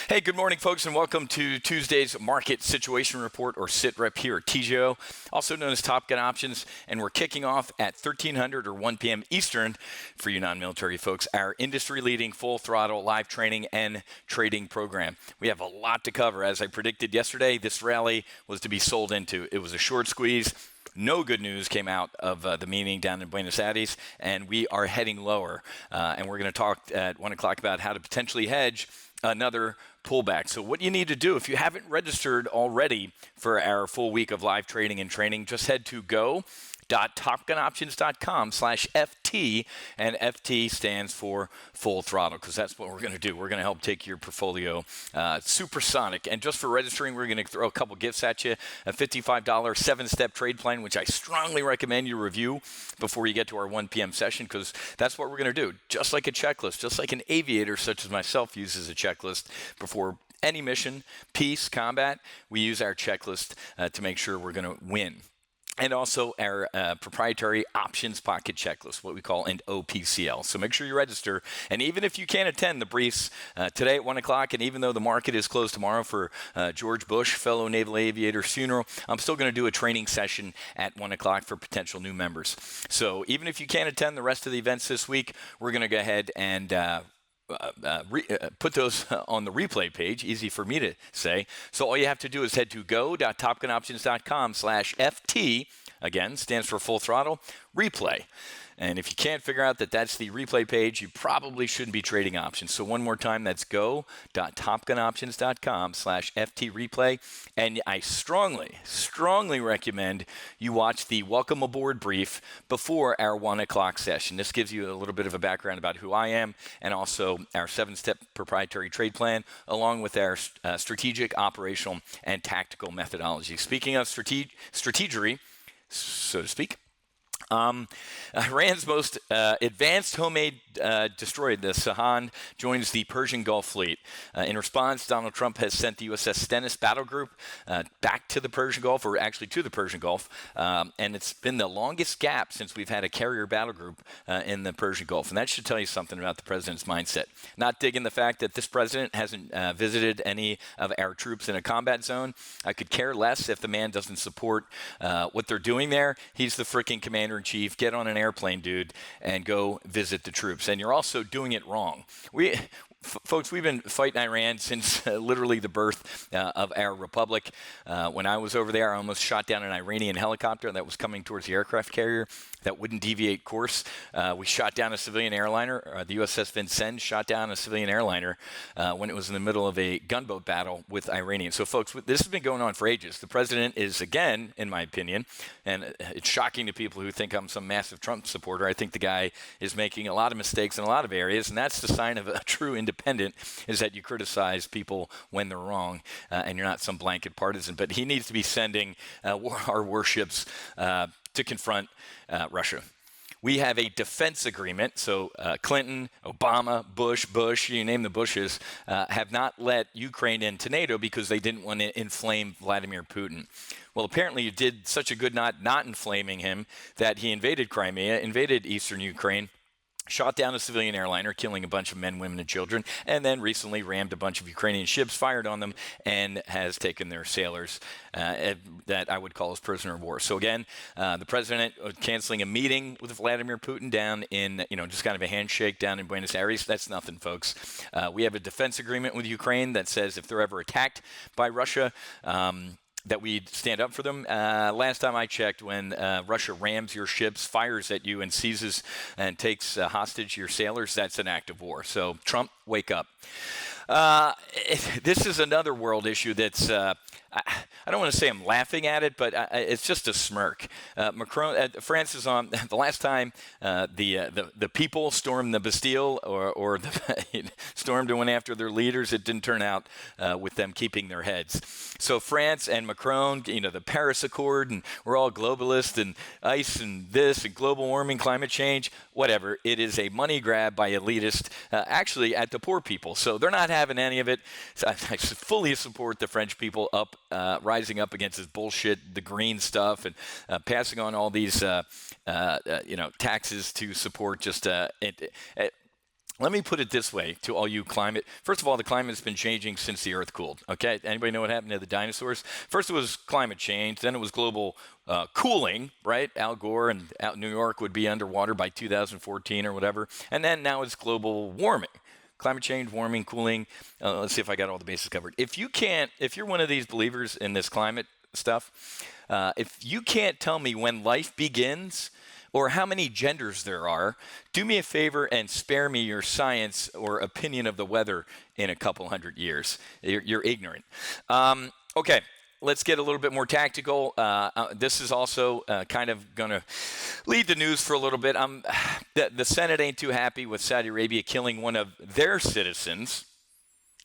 Hey, good morning, folks, and welcome to Tuesday's Market Situation Report, or SITREP, here at TGO, also known as Top Gun Options. And we're kicking off at 1300 or 1 p.m. Eastern for you non-military folks, our industry-leading full throttle live training and trading program. We have a lot to cover. As I predicted yesterday, this rally was to be sold into. It was a short squeeze. No good news came out of the meeting down in Buenos Aires, and we are heading lower. And we're going to talk at 1 o'clock about how to potentially hedge another pullback. So what you need to do, if you haven't registered already for our full week of live trading and training, just head to go.topgunoptions.com/FT, and FT stands for full throttle, because that's what we're going to do. We're going to help take your portfolio supersonic. And just for registering, we're going to throw a couple gifts at you: a $55 7-step trade plan, which I strongly recommend you review before you get to our 1 p.m. session, because that's what we're going to do. Just like a checklist, just like an aviator such as myself uses a checklist before any mission, peace, combat, we use our checklist to make sure we're going to win. And also our proprietary options pocket checklist, what we call an OPCL. So make sure you register. And even if you can't attend the briefs today at 1 o'clock, and even though the market is closed tomorrow for George Bush, fellow naval aviator's funeral, I'm still going to do a training session at 1 o'clock for potential new members. So even if you can't attend the rest of the events this week, we're going to go ahead and put those on the replay page. Easy for me to say. So all you have to do is head to go.topgunoptions.com/FT. Again, stands for full throttle replay. And if you can't figure out that that's the replay page, you probably shouldn't be trading options. So one more time, that's go.topgunoptions.com/FT replay. And I strongly recommend you watch the welcome aboard brief before our 1 o'clock session. This gives you a little bit of a background about who I am, and also our 7-step proprietary trade plan, along with our strategic, operational, and tactical methodology. Speaking of strategery, so to speak, Iran's most advanced homemade destroyer, the Sahan, joins the Persian Gulf fleet. In response, Donald Trump has sent the USS Stennis battle group back to the Persian Gulf, or actually to the Persian Gulf, and it's been the longest gap since we've had a carrier battle group in the Persian Gulf. And that should tell you something about the president's mindset. Not digging the fact that this president hasn't visited any of our troops in a combat zone. I could care less if the man doesn't support what they're doing there. He's the freaking commander-in-chief. Get on an airplane, dude, and go visit the troops. And you're also doing it wrong. Folks, we've been fighting Iran since literally the birth of our republic. When I was over there, I almost shot down an Iranian helicopter that was coming towards the aircraft carrier that wouldn't deviate course. We shot down a civilian airliner. The USS Vincennes shot down a civilian airliner when it was in the middle of a gunboat battle with Iranians. So, folks, this has been going on for ages. The president is, again, in my opinion, and it's shocking to people who think I'm some massive Trump supporter, I think the guy is making a lot of mistakes in a lot of areas, and that's the sign of a true independent, is that you criticize people when they're wrong, and you're not some blanket partisan. But he needs to be sending our warships to confront Russia. We have a defense agreement. So Clinton, Obama, Bush, you name the Bushes, have not let Ukraine into NATO because they didn't want to inflame Vladimir Putin. Well, apparently you did such a good not inflaming him that he invaded Crimea, invaded eastern Ukraine, shot down a civilian airliner, killing a bunch of men, women, and children, and then recently rammed a bunch of Ukrainian ships, fired on them, and has taken their sailors that I would call as prisoner of war. So again, the president canceling a meeting with Vladimir Putin down in, just kind of a handshake down in Buenos Aires. That's nothing, folks. We have a defense agreement with Ukraine that says if they're ever attacked by Russia, that we'd stand up for them. Last time I checked, when Russia rams your ships, fires at you, and seizes and takes hostage your sailors, that's an act of war. So Trump, wake up. This is another world issue that's, I don't want to say I'm laughing at it, but it's just a smirk. Macron, France is on, the last time the people stormed the Bastille or stormed and went after their leaders, it didn't turn out with them keeping their heads. So France and Macron, the Paris Accord, and we're all globalists and ice and this and global warming, climate change, whatever. It is a money grab by elitists, actually at the poor people. So they're not having any of it. So I fully support the French people rising up against this bullshit, the green stuff, and passing on all these taxes to support just Let me put it this way to all you climate. First of all, the climate's been changing since the Earth cooled. Okay, anybody know what happened to the dinosaurs? First, it was climate change. Then it was global cooling. Right? Al Gore and New York would be underwater by 2014 or whatever. And then now it's global warming. Climate change, warming, cooling. Let's see if I got all the bases covered. If you're one of these believers in this climate stuff, if you can't tell me when life begins or how many genders there are, do me a favor and spare me your science or opinion of the weather in a couple hundred years. You're ignorant. Okay, let's get a little bit more tactical. This is also kind of going to lead the news for a little bit. The Senate ain't too happy with Saudi Arabia killing one of their citizens.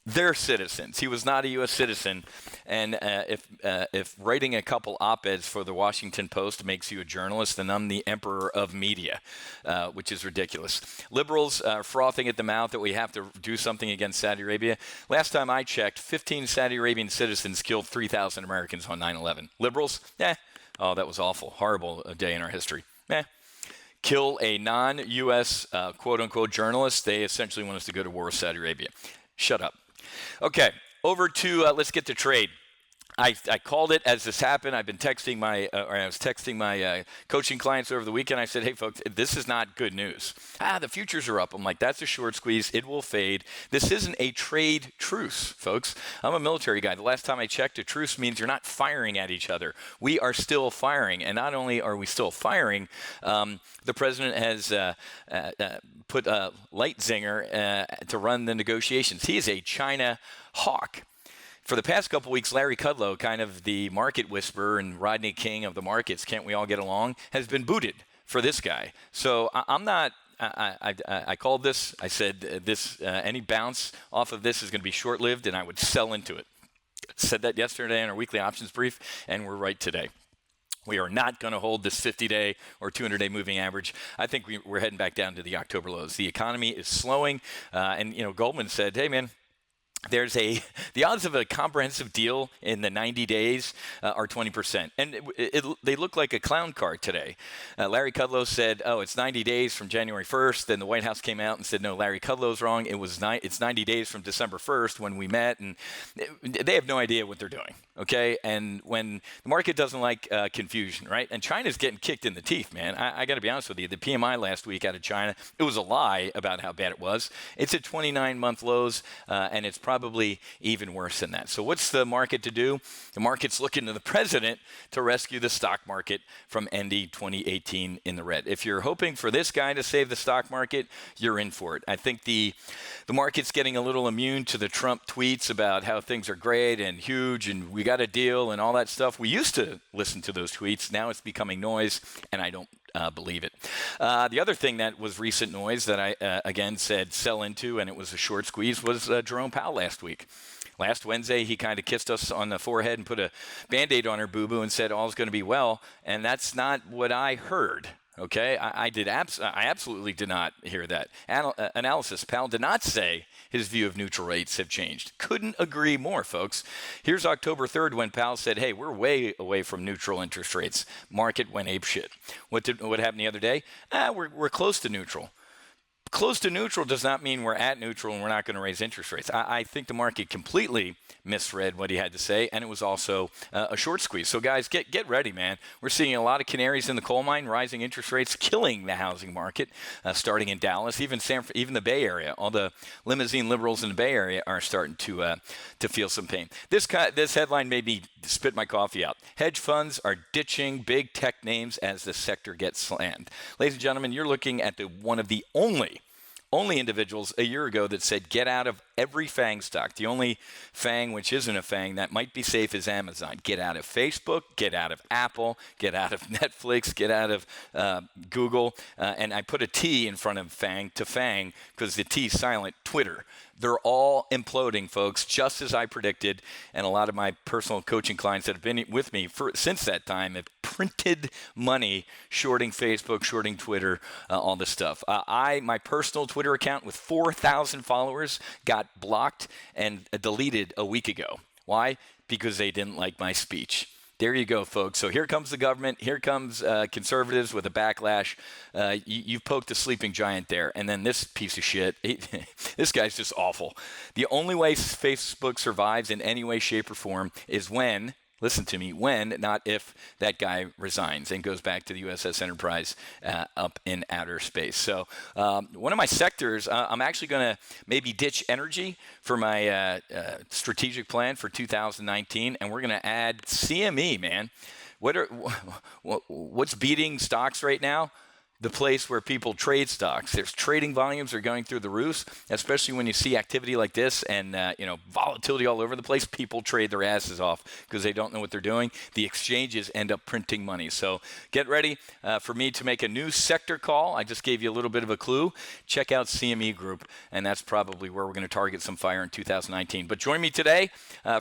Their citizens. He was not a U.S. citizen, and if writing a couple op-eds for the Washington Post makes you a journalist, then I'm the emperor of media, which is ridiculous. Liberals are frothing at the mouth that we have to do something against Saudi Arabia. Last time I checked, 15 Saudi Arabian citizens killed 3,000 Americans on 9/11. Liberals? Oh, that was awful. Horrible day in our history. Kill a non-U.S. quote-unquote journalist. They essentially want us to go to war with Saudi Arabia. Shut up. Okay, over to let's get to trade. I called it as this happened. I was texting my coaching clients over the weekend. I said, hey, folks, this is not good news. The futures are up. I'm like, that's a short squeeze. It will fade. This isn't a trade truce, folks. I'm a military guy. The last time I checked, a truce means you're not firing at each other. We are still firing. And not only are we still firing, the president has put Lightzinger to run the negotiations. He is a China hawk. For the past couple weeks, Larry Kudlow, kind of the market whisperer and Rodney King of the markets, can't we all get along, has been booted for this guy. So I'm not. I called this. I said any bounce off of this is going to be short-lived, and I would sell into it. Said that yesterday in our weekly options brief, and we're right today. We are not going to hold this 50-day or 200-day moving average. I think we're heading back down to the October lows. The economy is slowing, and Goldman said, "Hey, man." The odds of a comprehensive deal in the 90 days are 20%. And they look like a clown car today. Larry Kudlow said, it's 90 days from January 1st. Then the White House came out and said, no, Larry Kudlow's wrong. It's 90 days from December 1st when we met. And they have no idea what they're doing, okay? And when the market doesn't like confusion, right? And China's getting kicked in the teeth, man. I got to be honest with you. The PMI last week out of China, it was a lie about how bad it was. It's at 29-month lows, and it's probably even worse than that. So what's the market to do? The market's looking to the president to rescue the stock market from ending 2018 in the red. If you're hoping for this guy to save the stock market, you're in for it. I think the market's getting a little immune to the Trump tweets about how things are great and huge and we got a deal and all that stuff. We used to listen to those tweets. Now it's becoming noise, and I don't believe it. The other thing that was recent noise that I, again, said sell into, and it was a short squeeze, was Jerome Powell last week. Last Wednesday, he kind of kissed us on the forehead and put a Band-Aid on our boo-boo and said all's going to be well, and that's not what I heard. Okay, I absolutely did not hear that. Analysis, Powell did not say his view of neutral rates have changed. Couldn't agree more, folks. Here's October 3rd when Powell said, hey, we're way away from neutral interest rates. Market went apeshit. What happened the other day? We're close to neutral. Close to neutral does not mean we're at neutral and we're not going to raise interest rates. I think the market completely misread what he had to say, and it was also a short squeeze. So, guys, get ready, man. We're seeing a lot of canaries in the coal mine, rising interest rates killing the housing market, starting in Dallas, even the Bay Area. All the limousine liberals in the Bay Area are starting to feel some pain. This headline made me spit my coffee out. Hedge funds are ditching big tech names as the sector gets slammed. Ladies and gentlemen, you're looking at one of the only individuals a year ago that said get out of every FANG stock. The only FANG which isn't a FANG that might be safe is Amazon. Get out of Facebook, get out of Apple, get out of Netflix, get out of Google. And I put a T in front of FANG to FANG because the T is silent, Twitter. They're all imploding, folks, just as I predicted. And a lot of my personal coaching clients that have been with me since that time have printed money shorting Facebook, shorting Twitter, all this stuff. My personal Twitter account with 4,000 followers got blocked and deleted a week ago. Why? Because they didn't like my speech. There you go, folks. So here comes the government. Here comes conservatives with a backlash. You've poked a sleeping giant there. And then this piece of shit, this guy's just awful. The only way Facebook survives in any way, shape, or form is when, listen to me, when, not if, that guy resigns and goes back to the USS Enterprise up in outer space. So one of my sectors, I'm actually going to maybe ditch energy for my strategic plan for 2019, and we're going to add CME, man. What's beating stocks right now? The place where people trade stocks. There's trading volumes are going through the roofs, especially when you see activity like this and volatility all over the place. People trade their asses off because they don't know what they're doing. The exchanges end up printing money. So get ready for me to make a new sector call. I just gave you a little bit of a clue. Check out CME Group, and that's probably where we're going to target some fire in 2019. But join me today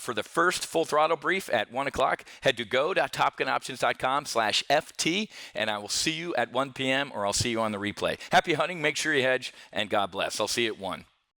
for the first full throttle brief at 1 o'clock. Head to go.topgunoptions.com/FT, and I will see you at 1 p.m. or I'll see you on the replay. Happy hunting, make sure you hedge, and God bless. I'll see you at 1.